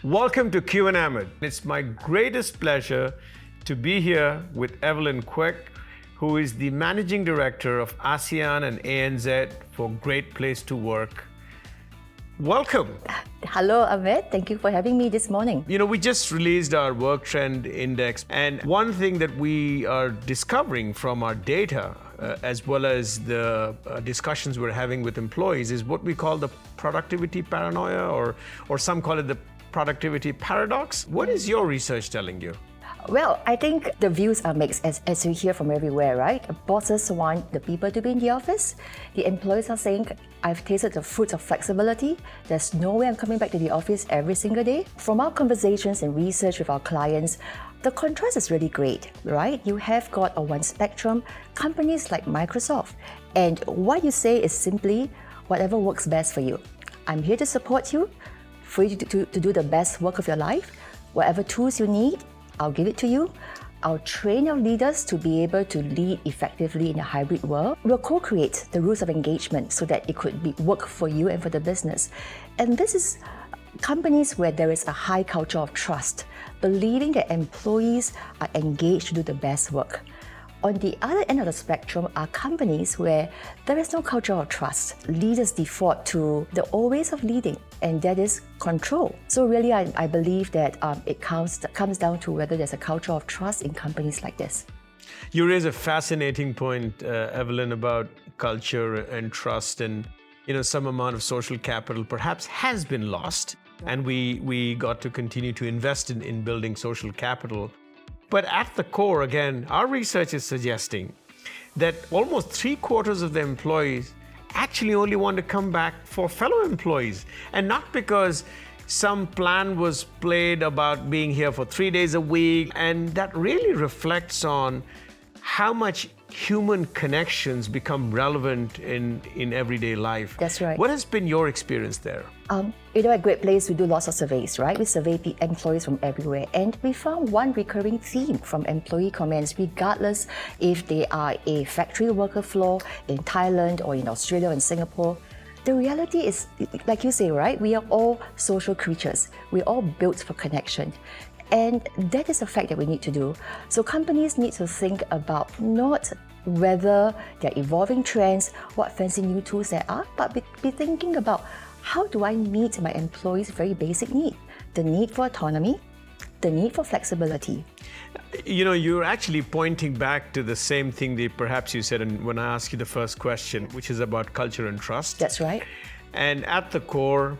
Welcome to Q and Ahmed. It's my greatest pleasure to be here with Evelyn Kwek, who is the Managing Director of ASEAN and ANZ for Great Place to Work. Welcome. Hello, Ahmed. Thank you for having me this morning. You know, we just released our Work Trend Index, and one thing that we are discovering from our data, as well as the discussions we're having with employees, is what we call the productivity paranoia, or some call it the productivity paradox. What is your research telling you? Well, I think the views are mixed, as you hear from everywhere, right? Bosses want the people to be in the office. The employees are saying, I've tasted the fruits of flexibility. There's no way I'm coming back to the office every single day. From our conversations and research with our clients, the contrast is really great, right? You have got on one spectrum companies like Microsoft. And what you say is simply, whatever works best for you. I'm here to support you, for you to do the best work of your life. Whatever tools you need, I'll give it to you. I'll train your leaders to be able to lead effectively in a hybrid world. We'll co-create the rules of engagement so that it could work for you and for the business. And this is companies where there is a high culture of trust, believing that employees are engaged to do the best work. On the other end of the spectrum are companies where there is no culture of trust. Leaders default to the old ways of leading, and that is control. So really, I believe that it comes down to whether there's a culture of trust in companies like this. You raise a fascinating point, Evelyn, about culture and trust, and some amount of social capital perhaps has been lost, and we got to continue to invest in building social capital. But at the core, again, our research is suggesting that almost 3/4 of the employees actually only want to come back for fellow employees, and not because some plan was played about being here for 3 days a week. And that really reflects on how much human connections become relevant in everyday life. That's right. What has been your experience there? At Great Place, we do lots of surveys, right? We survey the employees from everywhere, and we found one recurring theme from employee comments, regardless if they are a factory worker floor in Thailand or in Australia or in Singapore. The reality is, like you say, right? We are all social creatures. We're all built for connection. And that is a fact that we need to do. So companies need to think about not whether they're evolving trends, what fancy new tools there are, but be thinking about, how do I meet my employees' very basic need? The need for autonomy, the need for flexibility. You're actually pointing back to the same thing that perhaps you said when I asked you the first question, which is about culture and trust. That's right. And at the core,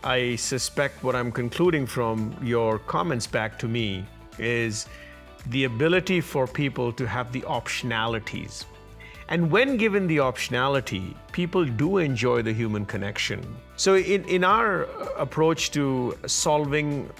I suspect what I'm concluding from your comments back to me is the ability for people to have the optionalities. And when given the optionality, people do enjoy the human connection. So in our approach to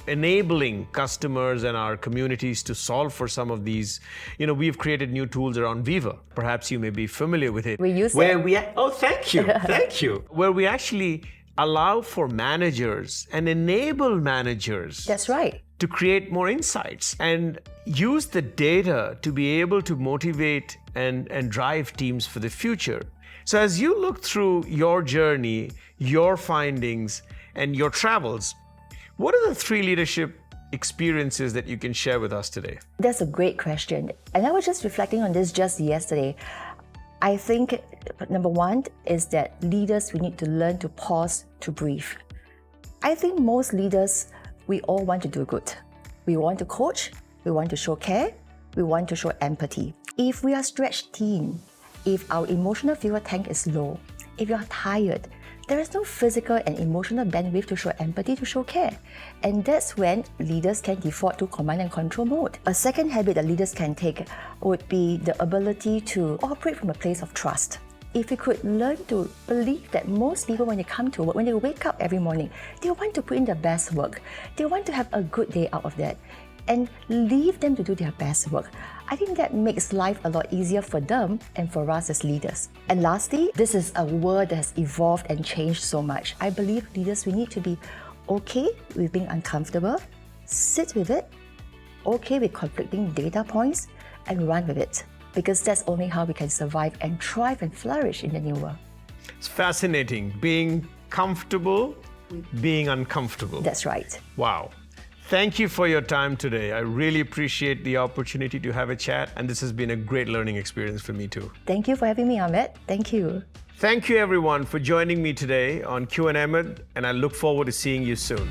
enabling customers and our communities to solve for some of these, we've created new tools around Viva. Perhaps you may be familiar with it. We use it. Oh, thank you. Thank you. Where we actually allow for managers and enable managers. That's right. To create more insights and use the data to be able to motivate and drive teams for the future. So as you look through your journey, your findings, and your travels, what are the 3 leadership experiences that you can share with us today? That's a great question. And I was just reflecting on this just yesterday. I think number 1 is that leaders, we need to learn to pause, to breathe. I think most leaders, we all want to do good. We want to coach, we want to show care, we want to show empathy. If we are stretched thin, if our emotional fuel tank is low, if you are tired, there is no physical and emotional bandwidth to show empathy, to show care. And that's when leaders can default to command and control mode. A second habit that leaders can take would be the ability to operate from a place of trust. If we could learn to believe that most people, when they come to work, when they wake up every morning, they want to put in their best work. They want to have a good day out of that, and leave them to do their best work. I think that makes life a lot easier for them and for us as leaders. And lastly, this is a world that has evolved and changed so much. I believe leaders, we need to be okay with being uncomfortable, sit with it, okay with conflicting data points, and run with it. Because that's only how we can survive and thrive and flourish in the new world. It's fascinating. Being comfortable being uncomfortable. That's right. Wow. Thank you for your time today. I really appreciate the opportunity to have a chat, and this has been a great learning experience for me too. Thank you for having me, Ahmed. Thank you. Thank you everyone for joining me today on Q and Ahmed, and I look forward to seeing you soon.